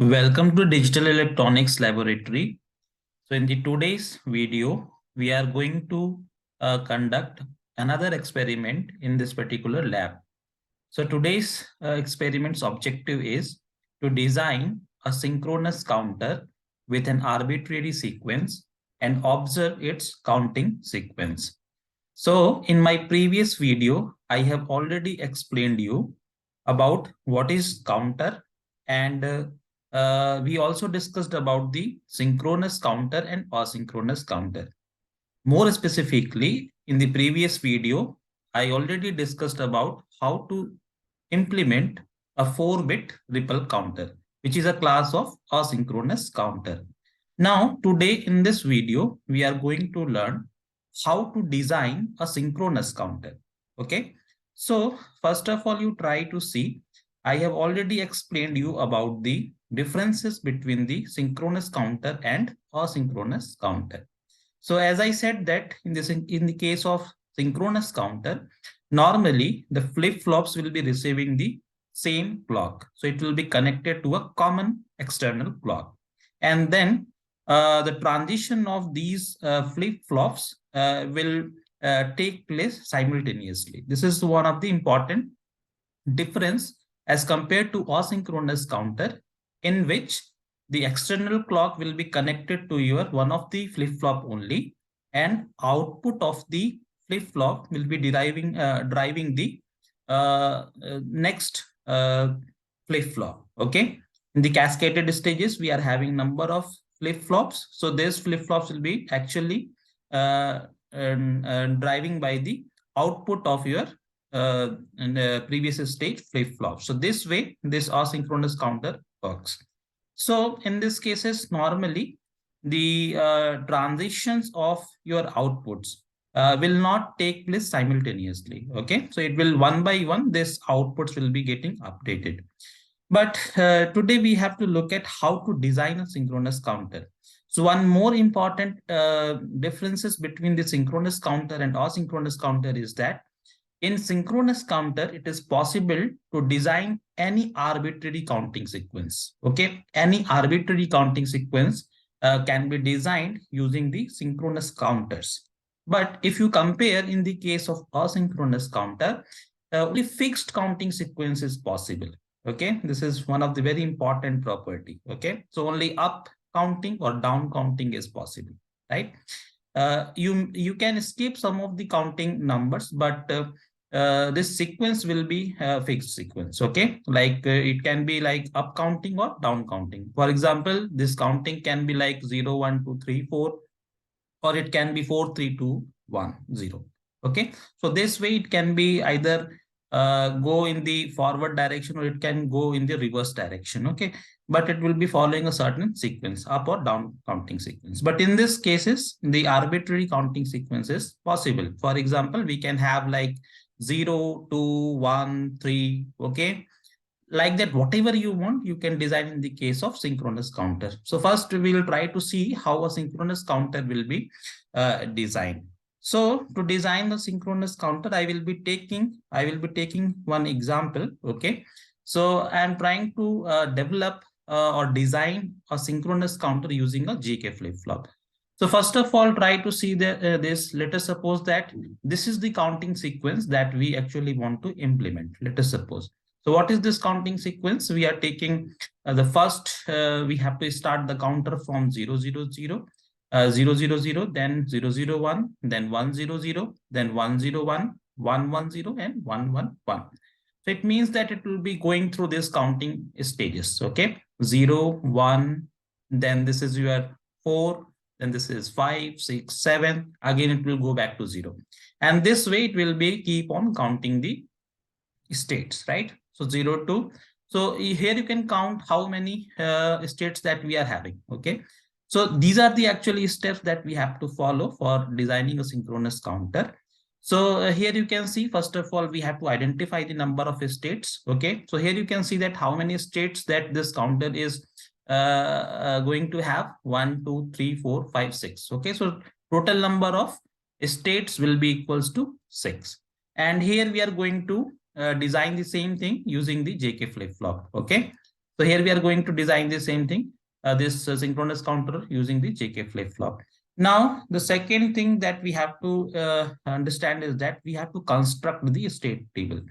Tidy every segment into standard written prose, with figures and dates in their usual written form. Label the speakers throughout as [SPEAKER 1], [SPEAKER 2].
[SPEAKER 1] Welcome to Digital Electronics Laboratory. So in the today's video, we are going to conduct another experiment in this particular lab. So today's experiment's objective is to design a synchronous counter with an arbitrary sequence and observe its counting sequence. So in my previous video, I have already explained you about what is counter, and we also discussed about the synchronous counter and asynchronous counter. More specifically, in the previous video, I already discussed about how to implement a 4-bit ripple counter, which is a class of asynchronous counter. Now, today in this video, we are going to learn how to design a synchronous counter. Okay. So first of all, you try to see, I have already explained you about the differences between the synchronous counter and asynchronous counter. So as I said that in the case of synchronous counter, normally the flip-flops will be receiving the same clock. So it will be connected to a common external clock. And then the transition of these flip-flops will take place simultaneously. This is one of the important difference as compared to asynchronous counter, in which the external clock will be connected to your one of the flip-flop only, and output of the flip-flop will be driving the next flip-flop. Okay, in the cascaded stages, we are having number of flip-flops. So these flip-flops will be actually driving by the output of your in the previous stage flip-flop. So this way, this asynchronous counter works. So in these cases, normally the transitions of your outputs will not take place simultaneously. Okay, so it will one by one, this outputs will be getting updated. But today we have to look at how to design a synchronous counter. So one more important differences between the synchronous counter and asynchronous counter is that in synchronous counter, it is possible to design any arbitrary counting sequence. Okay, any arbitrary counting sequence can be designed using the synchronous counters. But if you compare in the case of asynchronous counter, only fixed counting sequence is possible. Okay, this is one of the very important property. Okay, so only up counting or down counting is possible, right? You can skip some of the counting numbers, but this sequence will be a fixed sequence. Okay, like it can be like up counting or down counting. For example, this counting can be like 0 1 2 3 4, or it can be 4 3 2 1 0. Okay, so this way it can be either go in the forward direction, or it can go in the reverse direction. Okay, but it will be following a certain sequence, up or down counting sequence. But in this cases, the arbitrary counting sequence is possible. For example, we can have like 0 2 1 3. Okay, like that, whatever you want, you can design in the case of synchronous counter. So first we will try to see how a synchronous counter will be designed. So to design the synchronous counter, I will be taking one example. Okay, so I am trying to develop or design a synchronous counter using a GK flip-flop. So first of all, try to see this. Let us suppose that this is the counting sequence that we actually want to implement. Let us suppose. So what is this counting sequence? We are taking the first, we have to start the counter from 0, 0, 0, 0, 0, 0, then 0, 0, 1, then 1, 0, 0, then 1, 0, 1, 1, 1, 0, and 1, 1, 1. So it means that it will be going through this counting stages. Okay, 0, 1, then this is your 4, then this is 5, 6, 7. Again, it will go back to 0. And this way it will be keep on counting the states, right? So 0 2. So here you can count how many states that we are having. Okay, so these are the actually steps that we have to follow for designing a synchronous counter. So here you can see, first of all, we have to identify the number of states. Okay, so here you can see that how many states that this counter is going to have. 1 2 3 4 5 6. Okay, so total number of states will be equals to 6. And here we are going to design the same thing using the JK flip-flop. Okay, So here we are going to design the same thing, this synchronous counter using the JK flip-flop. Now, the second thing that we have to understand is that we have to construct the state table.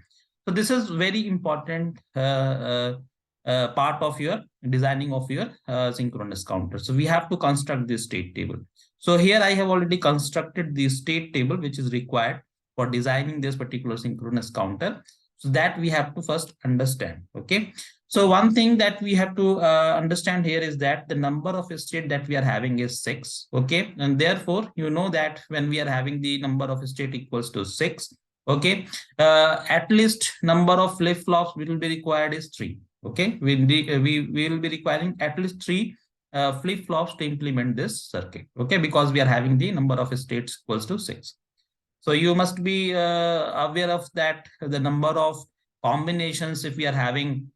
[SPEAKER 1] So this is very important part of your designing of your synchronous counter. So we have to construct this state table. So here I have already constructed the state table, which is required for designing this particular synchronous counter. So that we have to first understand. Okay. So one thing that we have to understand here is that the number of state that we are having is 6. Okay. And therefore, you know that when we are having the number of state equals to 6, okay, at least number of flip-flops will be required is 3. Okay. We will be requiring at least 3 flip-flops to implement this circuit. Okay. Because we are having the number of states equals to 6. So you must be aware of that the number of combinations, if we are having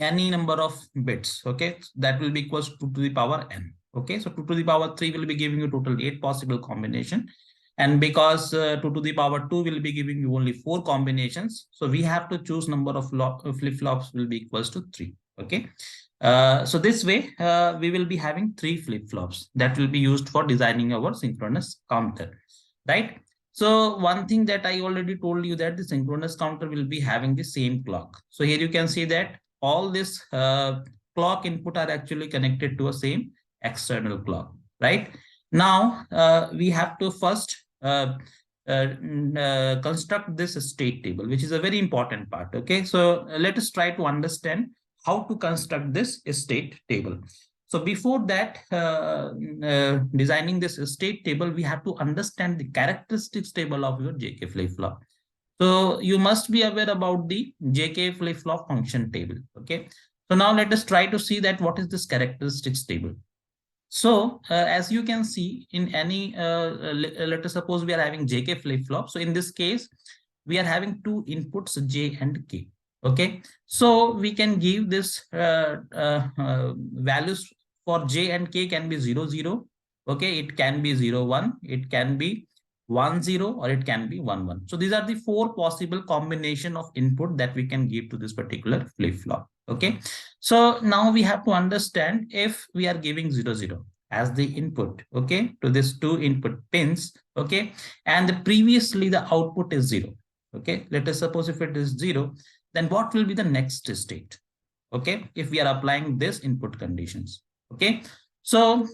[SPEAKER 1] any number of bits, okay, that will be equals to 2 to the power n. Okay, so 2 to the power 3 will be giving you total 8 possible combination, and because 2 to the power 2 will be giving you only 4 combinations, so we have to choose number of flip-flops will be equals to 3. Okay, so this way we will be having 3 flip-flops that will be used for designing our synchronous counter, right? So one thing that I already told you that the synchronous counter will be having the same clock. So here you can see that all this clock input are actually connected to a same external clock, right? Now we have to first construct this state table, which is a very important part. Okay, so let us try to understand how to construct this state table. So before that, designing this state table, we have to understand the characteristics table of your JK flip-flop. So you must be aware about the JK flip-flop function table. Okay. So now let us try to see that what is this characteristics table. So as you can see in any, let us suppose we are having JK flip-flop. So in this case, we are having 2 inputs, J and K. Okay. So we can give this values for J and K can be 0, 0. Okay. It can be 0, 1. It can be 1, 0, or it can be 1, 1. So these are the 4 possible combination of input that we can give to this particular flip-flop. Okay. So now we have to understand if we are giving 0, 0 as the input, okay, to this 2 input pins, okay, and previously the output is 0. Okay. Let us suppose if it is 0, then what will be the next state? Okay. If we are applying this input conditions. Okay. So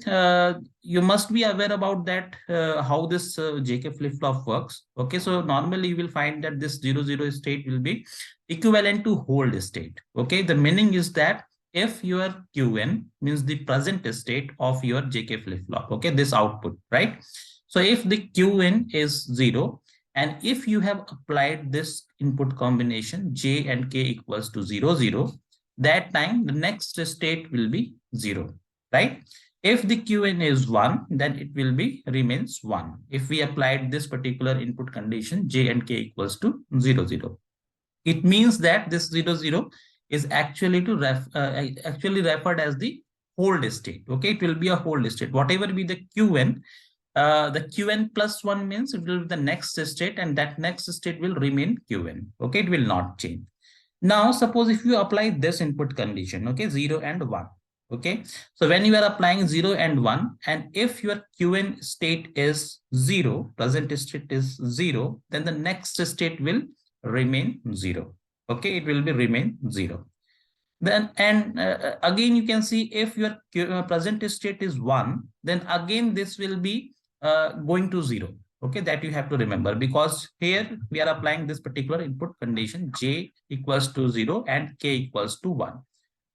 [SPEAKER 1] you must be aware about that how this JK flip-flop works. Okay, so normally you will find that this 0, 0 state will be equivalent to hold state. Okay, the meaning is that if your QN means the present state of your JK flip-flop, okay, this output, right? So if the QN is 0, and if you have applied this input combination J and K equals to 0, 0, that time the next state will be 0. Right? If the QN is 1, then it will be remains 1. If we applied this particular input condition, J and K equals to 0, 0. It means that this 0, 0 is actually actually referred as the hold state. Okay, it will be a hold state. Whatever be the QN plus 1 means it will be the next state, and that next state will remain QN. Okay, it will not change. Now, suppose if you apply this input condition, okay, 0 and 1. Okay, so when you are applying 0 and 1, and if your QN state is 0, present state is 0, then the next state will remain 0. Okay, it will be remain 0. Then, and again, you can see if your present state is 1, then again, this will be going to 0. Okay, that you have to remember, because here we are applying this particular input condition, J equals to 0 and K equals to 1.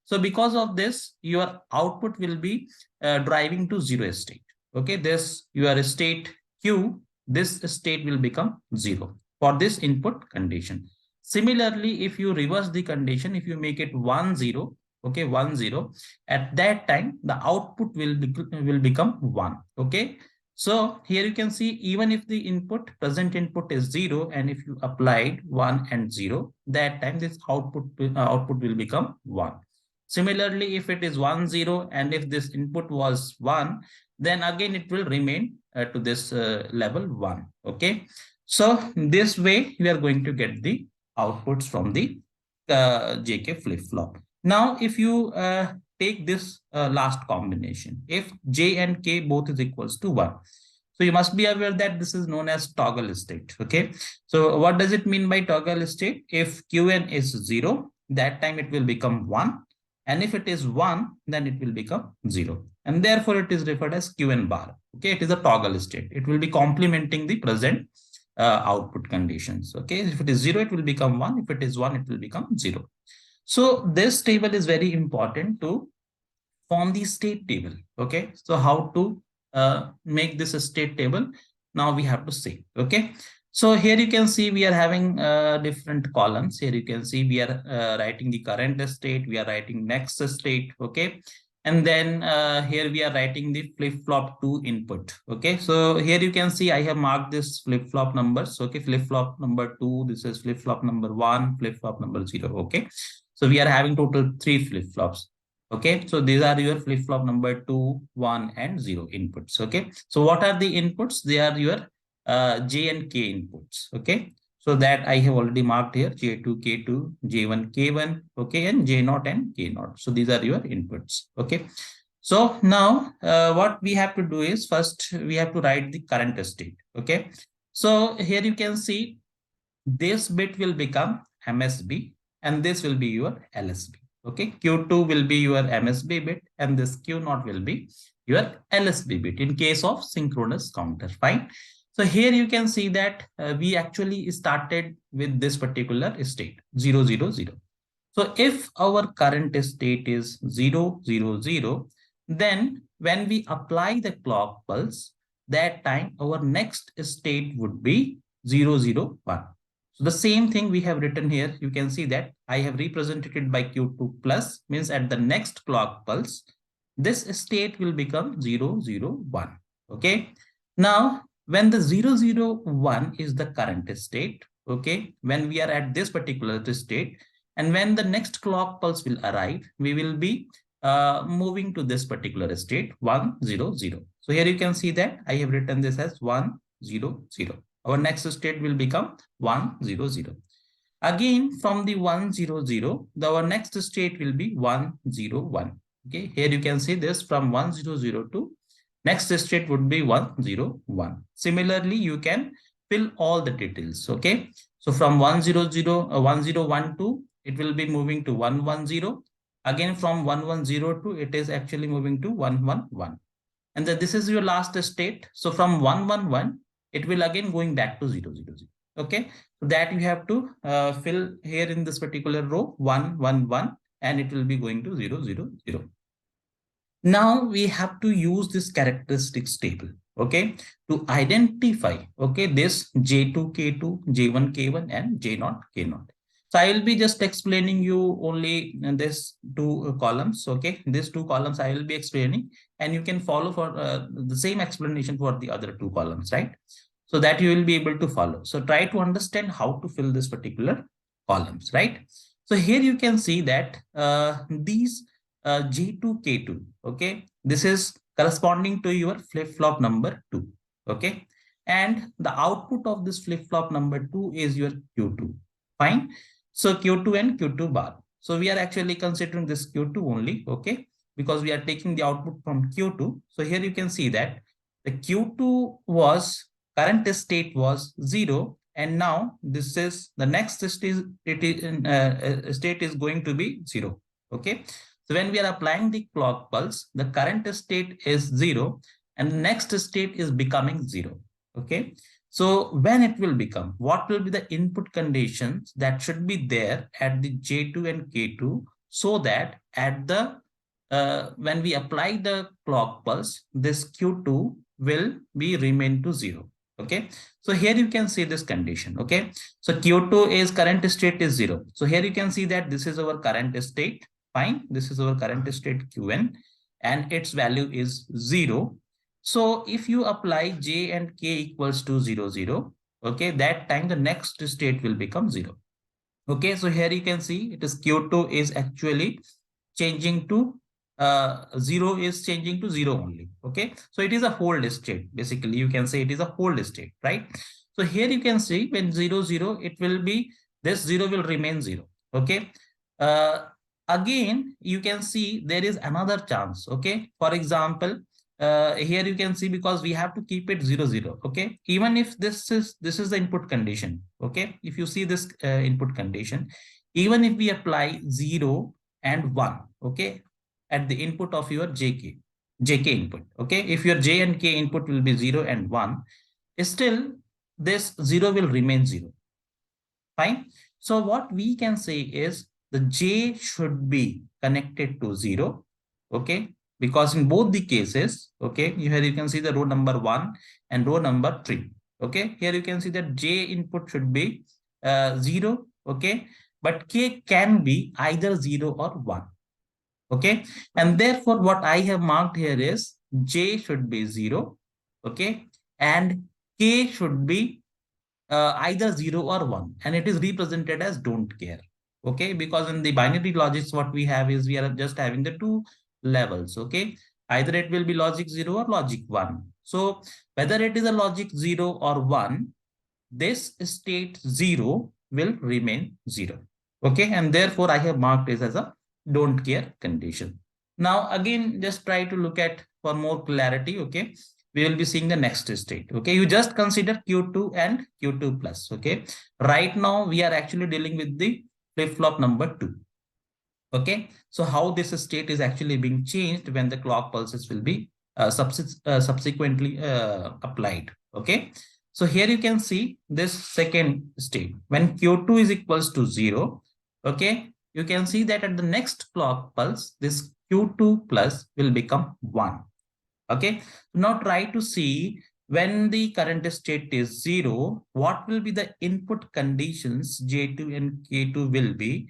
[SPEAKER 1] So because of this, your output will be driving to 0 state. Okay, this your state Q, this state will become 0 for this input condition. Similarly, if you reverse the condition, if you make it 1, 0, okay, 1, 0, at that time the output will become 1. Okay, so here you can see, even if the present input is 0, and if you applied 1 and 0, that time this output will become 1. Similarly, if it is 1, 0, and if this input was 1, then again it will remain to this level 1. Okay, so this way we are going to get the outputs from the JK flip-flop. Now, if you take this last combination, if j and k both is equals to 1, so you must be aware that this is known as toggle state. Okay. So what does it mean by toggle state? If qn is 0, that time it will become 1. And if it is 1, then it will become 0. And therefore it is referred as qn bar. Okay. It is a toggle state. It will be complementing the present output conditions. Okay. If it is 0, it will become 1. If it is 1, it will become 0. So this table is very important to form the state table. Okay. So how to make this a state table? Now we have to see. Okay. So here you can see we are having different columns. Here you can see we are writing the current state. We are writing next state. Okay. And then here we are writing the flip-flop 2 input. Okay. So here you can see I have marked this flip-flop numbers. Okay. Flip-flop number 2. This is flip-flop number 1, flip-flop number 0. Okay. So we are having total 3 flip-flops. Okay, so these are your flip-flop number 2, 1, and 0 inputs. Okay, so what are the inputs? They are your J and K inputs. Okay, so that I have already marked here: J2, K2, J1, K1. Okay, and J0 and K0. So these are your inputs. Okay, so now what we have to do is first we have to write the current state. Okay, so here you can see this bit will become MSB and this will be your LSB. Okay, Q2 will be your MSB bit and this Q0 will be your LSB bit in case of synchronous counter. Fine. So here you can see that we actually started with this particular state 0, 0, 0. So if our current state is 0, 0, 0, then when we apply the clock pulse, that time our next state would be 0, 0, 1. So the same thing we have written here. You can see that I have represented it by Q2 plus, means at the next clock pulse, this state will become 0, 0, 1. Okay. Now, when the 0, 0, 1 is the current state, okay, when we are at this particular state, and when the next clock pulse will arrive, we will be moving to this particular state 1, 0, 0. So here you can see that I have written this as 1, 0, 0. Our next state will become 1, 0, 0. Again, from the 1, 0, 0, our next state will be 1, 0, 1. Okay, here you can see this from 1, 0, 0 to next state would be 1, 0, 1. Similarly, you can fill all the details. Okay, so from 1, 0, 0, 1, 0, 1, 2, it will be moving to 1, 1, 0. Again, from 1, 1, 0 to it is actually moving to 1, 1, 1. And then this is your last state. So from 1, 1, 1, it will again going back to 0, 0, 0. Okay, so that you have to fill here in this particular row 1, 1, 1, and it will be going to 0, 0, 0. Now we have to use this characteristics table, okay, to identify, okay, this J2, K2, J1, K1, and J0, K0. So I will be just explaining you only this two columns, okay. These two columns I will be explaining, and you can follow for the same explanation for the other two columns, right? So that you will be able to follow. So try to understand how to fill this particular columns, right? So here you can see that these J2, K2, okay, this is corresponding to your flip-flop number 2, okay, and the output of this flip-flop number 2 is your Q2. Fine. So Q2 and Q2 bar. So we are actually considering this Q2 only, okay, because we are taking the output from Q2. So here you can see that the Q2 was current state was 0, and now this is the next state, state is going to be 0. Okay, so when we are applying the clock pulse, the current state is 0 and the next state is becoming 0. Okay, so when it will become, what will be the input conditions that should be there at the J2 and K2, so that at the when we apply the clock pulse, this Q2 will be remain to 0. Okay, so here you can see this condition. Okay, so Q2 is current state is 0. So here you can see that this is our current state. Fine, this is our current state Qn and its value is 0. So if you apply J and K equals to 0, 0, okay, that time the next state will become 0. Okay, so here you can see it is Q2 is actually changing to 0 is changing to 0 only. Okay, so it is a hold state. Basically, you can say it is a hold state, right? So here you can see when 0, 0, it will be this 0 will remain 0. Okay, again, you can see there is another chance. Okay, for example, here you can see, because we have to keep it 0 0. Okay, even if this is the input condition. Okay, if you see this input condition, even if we apply 0 and 1, okay, at the input of your jk input. Okay, if your j and k input will be 0 and 1, still this 0 will remain 0. Fine. So what we can say is the j should be connected to 0. Okay. Because in both the cases, okay, here you can see the row number 1 and row number 3. Okay. Here you can see that j input should be 0. Okay. But k can be either 0 or 1. Okay. And therefore, what I have marked here is j should be 0. Okay. And k should be either 0 or 1, and it is represented as don't care. Okay, because in the binary logics what we have is we are just having the two levels. Okay, either it will be logic 0 or logic 1. So whether it is a logic 0 or 1, this state 0 will remain 0. Okay, and therefore I have marked this as a don't care condition. Now again, just try to look at for more clarity. Okay, we will be seeing the next state. Okay, you just consider q2 and q2 plus. Okay, right now we are actually dealing with the flip-flop number 2. Okay, so how this state is actually being changed when the clock pulses will be subsequently applied. Okay, so here you can see this second state when q2 is equals to 0. Okay, you can see that at the next clock pulse this q2 plus will become 1. Okay, now try to see when the current state is 0, what will be the input conditions J2 and K2 will be,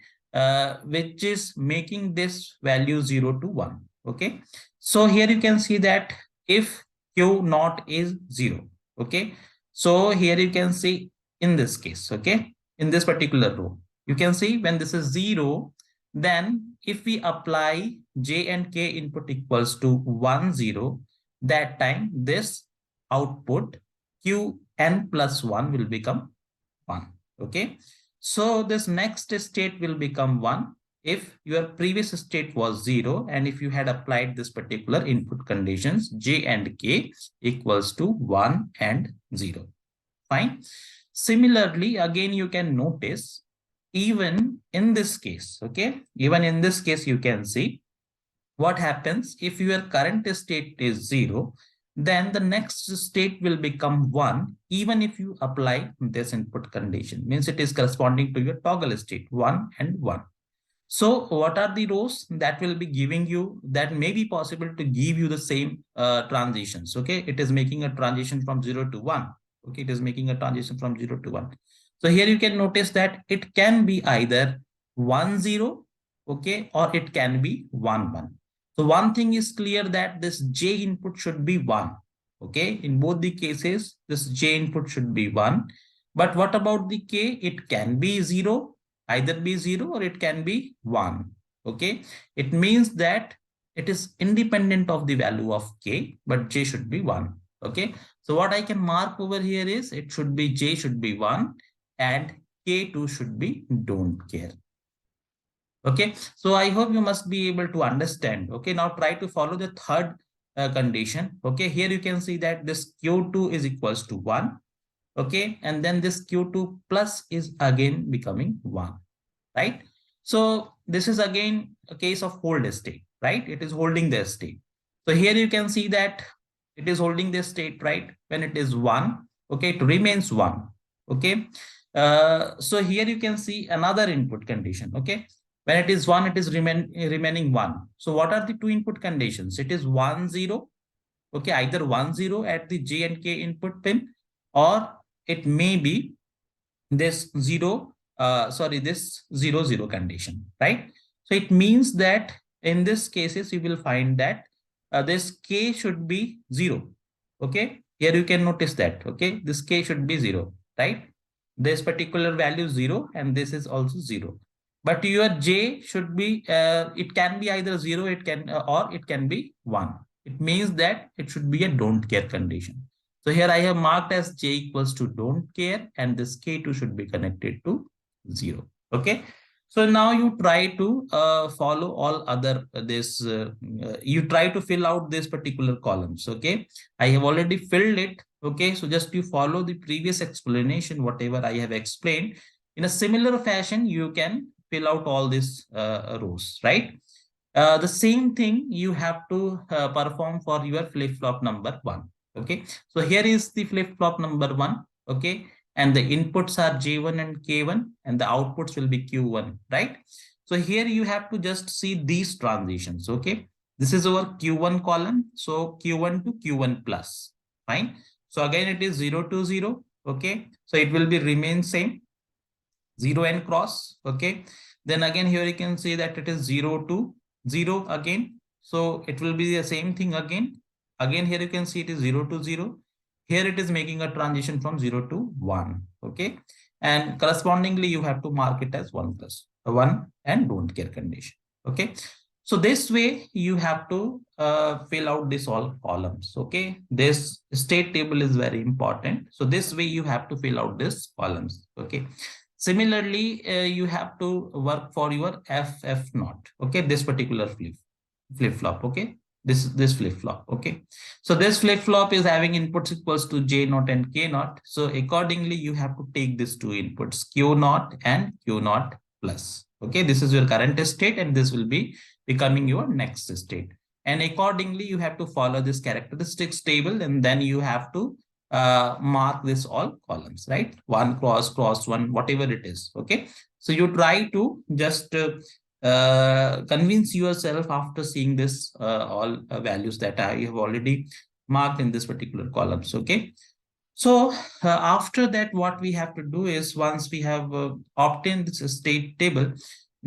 [SPEAKER 1] which is making this value 0 to 1. Okay, so here you can see that if Q naught is 0. Okay, so here you can see in this case, okay, in this particular row, you can see when this is 0, then if we apply J and K input equals to 1 0, that time this output qn plus 1 will become 1. Okay, so this next state will become 1 if your previous state was 0 and if you had applied this particular input conditions j and k equals to 1 and 0. Fine. Similarly, again you can notice even in this case, okay, even in this case you can see what happens if your current state is 0, then the next state will become 1 even if you apply this input condition, means it is corresponding to your toggle state 1 and 1. So what are the rows that will be giving you, that may be possible to give you the same transitions. Okay, it is making a transition from 0 to 1. Okay, it is making a transition from 0 to 1. So here you can notice that it can be either 1 0, okay, or it can be 1 1. So one thing is clear that this j input should be 1. Okay, in both the cases this j input should be 1. But what about the k? It can be 0, either be 0 or it can be 1. Okay, it means that it is independent of the value of k, but j should be 1. Okay, so what I can mark over here is it should be j should be 1 and k2 should be don't care. Okay, so I hope you must be able to understand. Okay, now try to follow the third condition. Okay, here you can see that this q2 is equals to 1. Okay, and then this q2 plus is again becoming 1. Right, so this is again a case of hold state, right? It is holding the state. So here you can see that it is holding this state, right? When it is 1, okay, it remains 1. Okay, so here you can see another input condition. Okay, when it is 1, it is remaining 1. So what are the two input conditions? It is 1 0. Okay, either 1 0 at the j and k input pin, or it may be this 0, this 0 0 condition, right? So it means that in this cases you will find that this k should be 0. Okay, here you can notice that. Okay, this k should be 0, right? This particular value 0 and this is also 0. But your j should be, it can be either 0, it can or it can be 1. It means that it should be a don't care condition. So here I have marked as j equals to don't care and this k2 should be connected to 0. Okay. So now you try to follow all other you try to fill out this particular columns. Okay, I have already filled it. Okay, so just you follow the previous explanation, whatever I have explained. In a similar fashion, you can fill out all these rows, right? The same thing you have to perform for your flip-flop number one. Okay, so here is the flip-flop number one. Okay, and the inputs are J1 and K1, and the outputs will be Q1, right? So here you have to just see these transitions. Okay, this is our Q1 column, so Q1 to Q1 plus, fine. So again it is 0 to 0. Okay, so it will be remain same, 0 and cross. Okay, then again here you can see that it is 0 to 0 again, so it will be the same thing again here you can see it is 0 to 0. Here it is making a transition from 0 to 1. Okay, and correspondingly you have to mark it as 1 plus 1 and don't care condition. Okay, so this way you have to fill out this all columns. Okay, this state table is very important, so this way you have to fill out this columns. Okay, similarly, you have to work for your FF naught. Okay, this particular flip flop. Okay, this flip flop. Okay, so this flip flop is having inputs equals to J naught and K naught. So accordingly, you have to take these two inputs Q naught and Q naught plus. Okay, this is your current state, and this will be becoming your next state. And accordingly, you have to follow this characteristics table, and then you have to mark this all columns, right? One cross, cross one, whatever it is. Okay, so you try to just convince yourself after seeing this all values that I have already marked in this particular columns. Okay, so after that, what we have to do is once we have obtained this state table,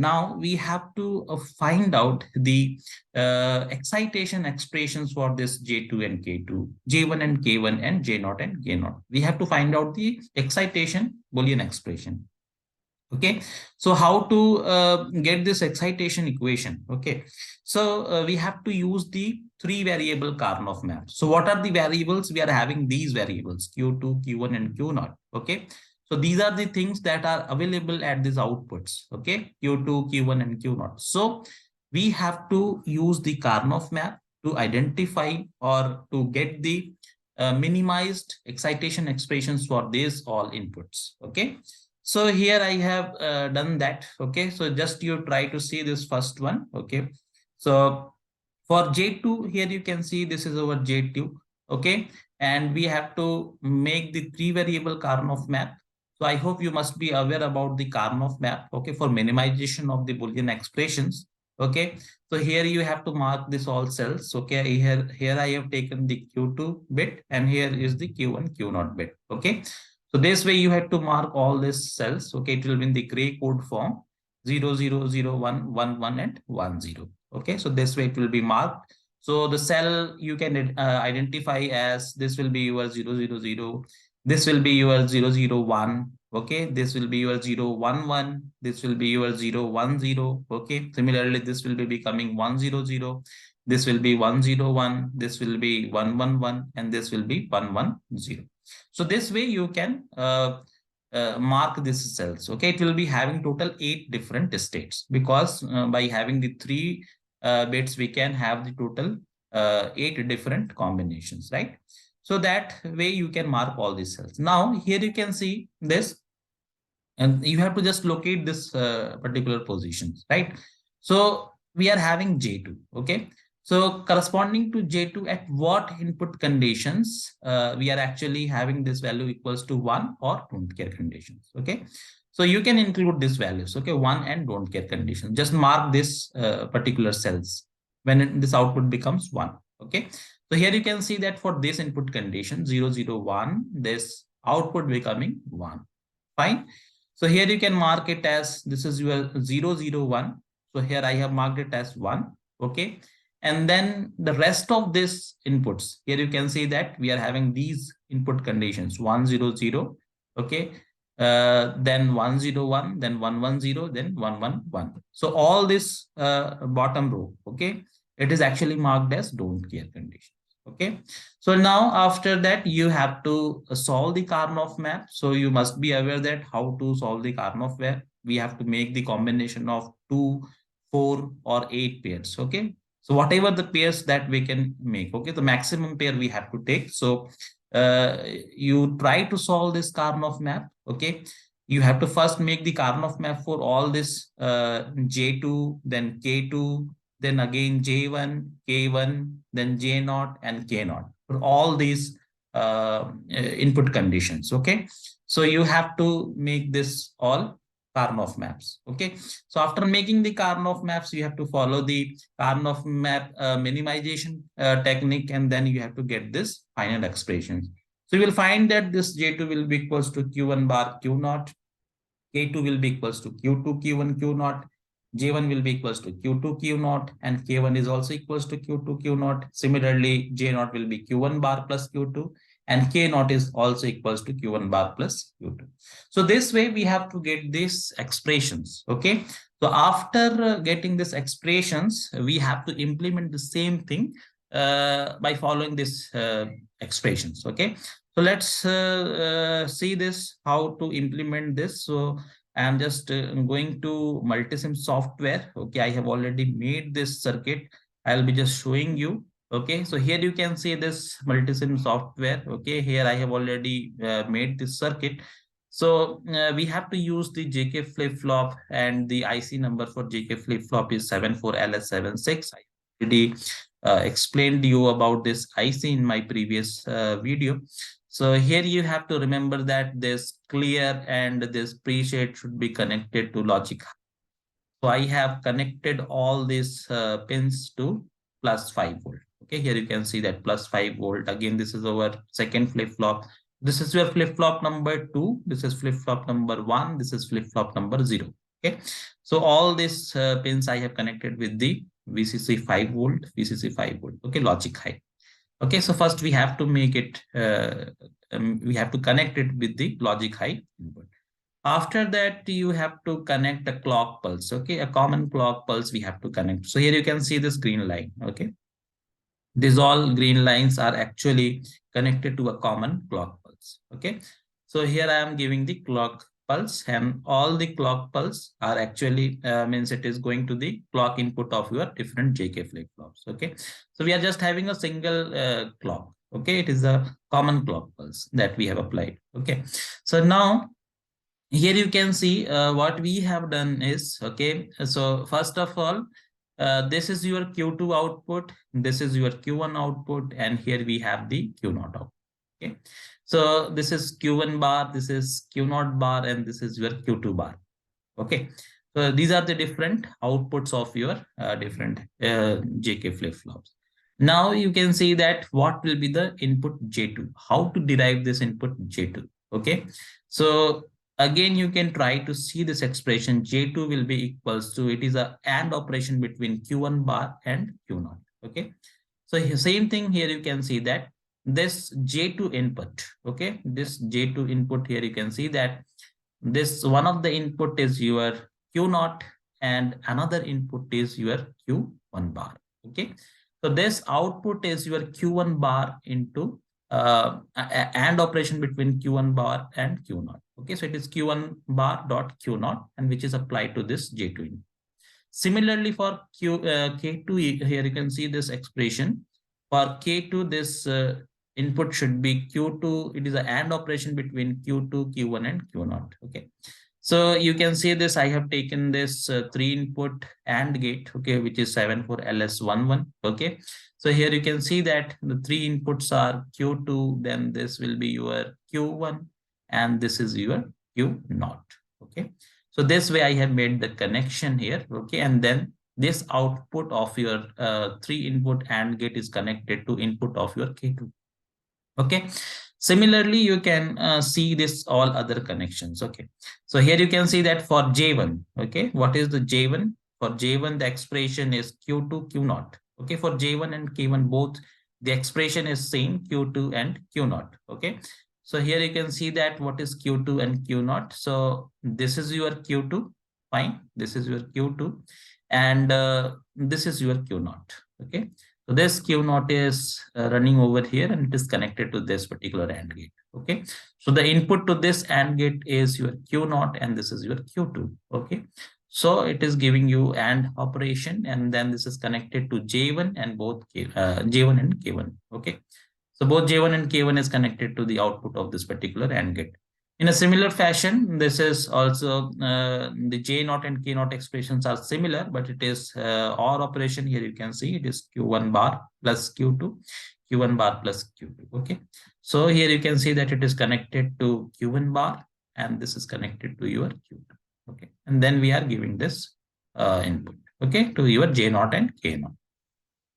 [SPEAKER 1] now we have to find out the excitation expressions for this J2 and K2, J1 and K1, and J0 and K0. We have to find out the excitation Boolean expression. Okay, so how to get this excitation equation? Okay, so we have to use the three variable Karnoff map. So what are the variables? We are having these variables Q2, Q1, and Q0. Okay, so these are the things that are available at these outputs. Okay, Q2, Q1, and Q0. So we have to use the Karnoff map to identify or to get the minimized excitation expressions for these all inputs. Okay, so here I have done that. Okay, so just you try to see this first one. Okay, so for J2, here you can see this is our J2. Okay, and we have to make the three variable Karnoff map. So I hope you must be aware about the Karnoff map. Okay, for minimization of the Boolean expressions. Okay, so here you have to mark this all cells. Okay, here I have taken the Q2 bit, and here is the Q1, Q0 bit. Okay, so this way you have to mark all these cells. Okay, it will be in the gray code form 0, 0, 0, 1, 1, 1, and 1, 0. Okay, so this way it will be marked. So the cell you can identify as this will be your 0, 0, 0. This will be your 0, 0, 1. Okay, this will be your 0, 1, 1. This will be your 0, 1, 0. Okay, similarly, this will be becoming 1, 0, 0. This will be 1, 0, 1. This will be 1, 1, 1. And this will be 1, 1, 0. So this way you can mark these cells. Okay, it will be having total 8 different states because by having the 3 bits, we can have the total 8 different combinations, right? So that way you can mark all these cells. Now here you can see this, and you have to just locate this particular positions, right? So we are having J2. Okay, so corresponding to J2, at what input conditions we are actually having this value equals to 1 or don't care conditions. Okay, so you can include these values. Okay, 1 and don't care condition, just mark this particular cells when this output becomes 1. Okay, so here you can see that for this input condition 0, 0, 1, this output becoming 1. Fine. So here you can mark it as this is your 0, 0, 1. So here I have marked it as 1. Okay, and then the rest of this inputs, here you can see that we are having these input conditions 1, 0, 0. Okay, then 1, 0, 1, then 1, 1, 0, then 1, 1, 1. So all this bottom row, okay, it is actually marked as don't care conditions. Okay, so now after that you have to solve the Karnoff map. So you must be aware that how to solve the Karnoff map. We have to make the combination of 2, 4 or 8 pairs. Okay, so whatever the pairs that we can make, okay, the maximum pair we have to take. So you try to solve this Karnoff map. Okay, you have to first make the Karnoff map for all this J2, then K2, then again J1, K1, then J0 and K0 for all these input conditions. Okay, so you have to make this all Karnoff maps. Okay, so after making the Karnoff maps, you have to follow the Karnoff map minimization technique, and then you have to get this final expression. So you will find that this J2 will be equals to Q1 bar Q0, K2 will be equals to Q2 Q1 Q0, J1 will be equals to Q2 Q0, and K1 is also equals to Q2 Q0. Similarly, J0 will be Q1 bar plus Q2, and K0 is also equals to Q1 bar plus Q2. So this way we have to get these expressions. Okay. So after getting these expressions, we have to implement the same thing by following these expressions. Okay. So let's see this, how to implement this. So I'm just going to MultiSim software. Okay, I have already made this circuit. I'll be just showing you. Okay, so here you can see this MultiSim software. Okay, here I have already made this circuit. So we have to use the JK flip-flop, and the IC number for JK flip-flop is 74LS76. I already explained to you about this IC in my previous video. So here you have to remember that this clear and this preset should be connected to logic. So I have connected all these pins to plus 5 volt. Okay, here you can see that plus 5 volt. Again, this is our second flip-flop. This is your flip-flop number 2. This is flip-flop number 1. This is flip-flop number 0. Okay, so all these pins I have connected with the VCC 5 volt, VCC 5 volt. Okay, logic high. Okay, so first we have to make it, we have to connect it with the logic high input. After that, you have to connect a clock pulse. Okay, a common clock pulse we have to connect. So here you can see this green line. Okay, these all green lines are actually connected to a common clock pulse. Okay, so here I am giving the clock pulse, and all the clock pulse are actually means it is going to the clock input of your different JK flip-flops. Okay, so we are just having a single clock. Okay, it is a common clock pulse that we have applied. Okay, so now here you can see what we have done is, okay, so first of all, this is your Q2 output, this is your Q1 output, and here we have the Q0 output. Okay, so this is Q1 bar, this is Q0 bar, and this is your Q2 bar. Okay, so these are the different outputs of your different JK flip-flops. Now you can see that what will be the input J2, how to derive this input J2. Okay, so again you can try to see this expression. J2 will be equals to, it is a AND operation between Q1 bar and Q0. Okay, so same thing here, you can see that this J2 input, okay, this J2 input, here you can see that this one of the input is your Q0 and another input is your Q1 bar. Okay, so this output is your Q1 bar into AND operation between Q1 bar and Q0. Okay, so it is Q1 bar dot Q0, and which is applied to this J2 input. Similarly for K2, here you can see this expression. For K2, this input should be Q2. It is an AND operation between Q2, Q1 and Q0. Okay, so you can see this, I have taken this 3 input AND gate, okay, which is 74LS11. Okay, so here you can see that the 3 inputs are Q2, then this will be your Q1, and this is your Q0. Okay, so this way I have made the connection here. Okay, and then this output of your 3 input AND gate is connected to input of your K2. Okay, similarly you can see this all other connections. Okay, so here you can see that for J1, okay, what is the J1? For J1 the expression is Q2 Q0. Okay, for J1 and K1 both the expression is same, Q2 and Q0. Okay, so here you can see that what is Q2 and Q0. So this is your Q2, fine, this is your Q2, and this is your Q0. Okay, So this Q naught is running over here and it is connected to this particular AND gate. Okay. So the input to this AND gate is your Q naught and this is your Q2. Okay. So it is giving you AND operation and then this is connected to J1 and both J1 and K1. Okay. So both J1 and K1 is connected to the output of this particular AND gate. In a similar fashion, this is also the J naught and K naught expressions are similar, but it is OR operation. Here you can see it is Q1 bar plus Q2, Q1 bar plus Q2. Okay. So here you can see that it is connected to Q1 bar and this is connected to your Q2. Okay. And then we are giving this input, okay, to your J naught and K naught.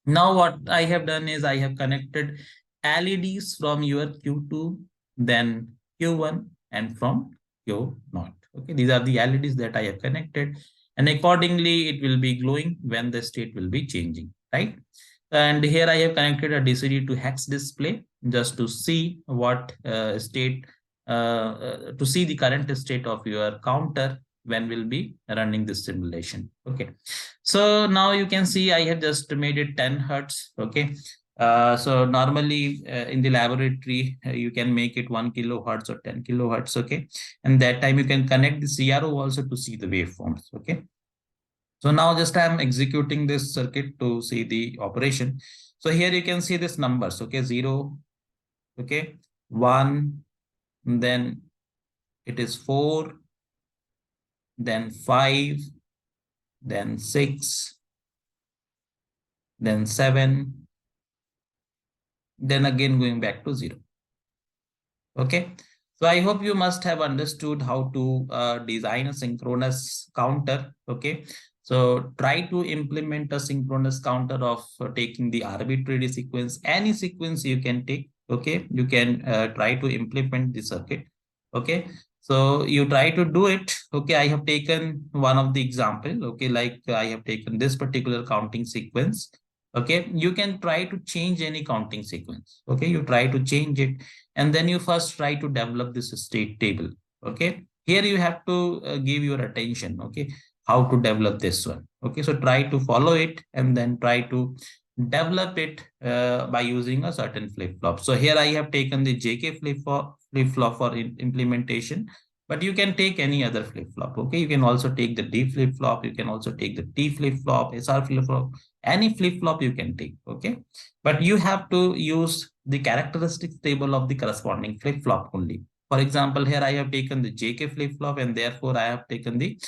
[SPEAKER 1] Now what I have done is I have connected LEDs from your Q2, then Q1 and from Q0. Okay, these are the LEDs that I have connected and accordingly it will be glowing when the state will be changing, right? And here I have connected a DCD to hex display just to see what state, to see the current state of your counter when we'll be running this simulation. Okay. So now you can see I have just made it 10 hertz. Okay. So normally in the laboratory, you can make it 1 kilohertz or 10 kilohertz. Okay. And that time you can connect the CRO also to see the waveforms. Okay. So now just I'm executing this circuit to see the operation. So here you can see this numbers. Okay. 0. Okay. 1. Then it is 4. Then 5. Then 6. Then 7. Then again going back to 0. Okay. So I hope you must have understood how to design a synchronous counter. Okay. So try to implement a synchronous counter of taking the arbitrary sequence, any sequence you can take. Okay. You can try to implement the circuit. Okay. So you try to do it. Okay. I have taken one of the example. Okay. Like I have taken this particular counting sequence. Okay. You can try to change any counting sequence. Okay. You try to change it and then you first try to develop this state table. Okay. Here you have to give your attention. Okay. How to develop this one. Okay. So try to follow it and then try to develop it by using a certain flip-flop. So here I have taken the JK flip-flop for implementation, but you can take any other flip-flop. Okay. You can also take the D flip-flop. You can also take the T flip-flop, SR flip-flop, any flip-flop you can take. Okay. But you have to use the characteristics table of the corresponding flip-flop only. For example, here I have taken the JK flip-flop and therefore I have taken the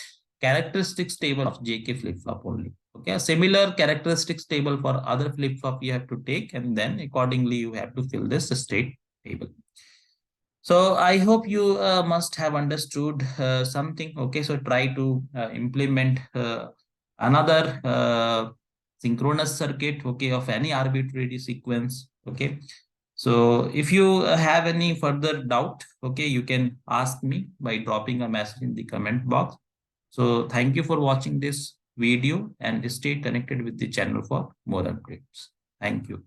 [SPEAKER 1] characteristics table of JK flip-flop only. Okay, a similar characteristics table for other flip-flop you have to take and then accordingly you have to fill this state table. So I hope you must have understood something. Okay, so try to implement another synchronous circuit, okay, of any arbitrary sequence. Okay. So if you have any further doubt, okay, you can ask me by dropping a message in the comment box. So thank you for watching this video and stay connected with the channel for more updates. Thank you.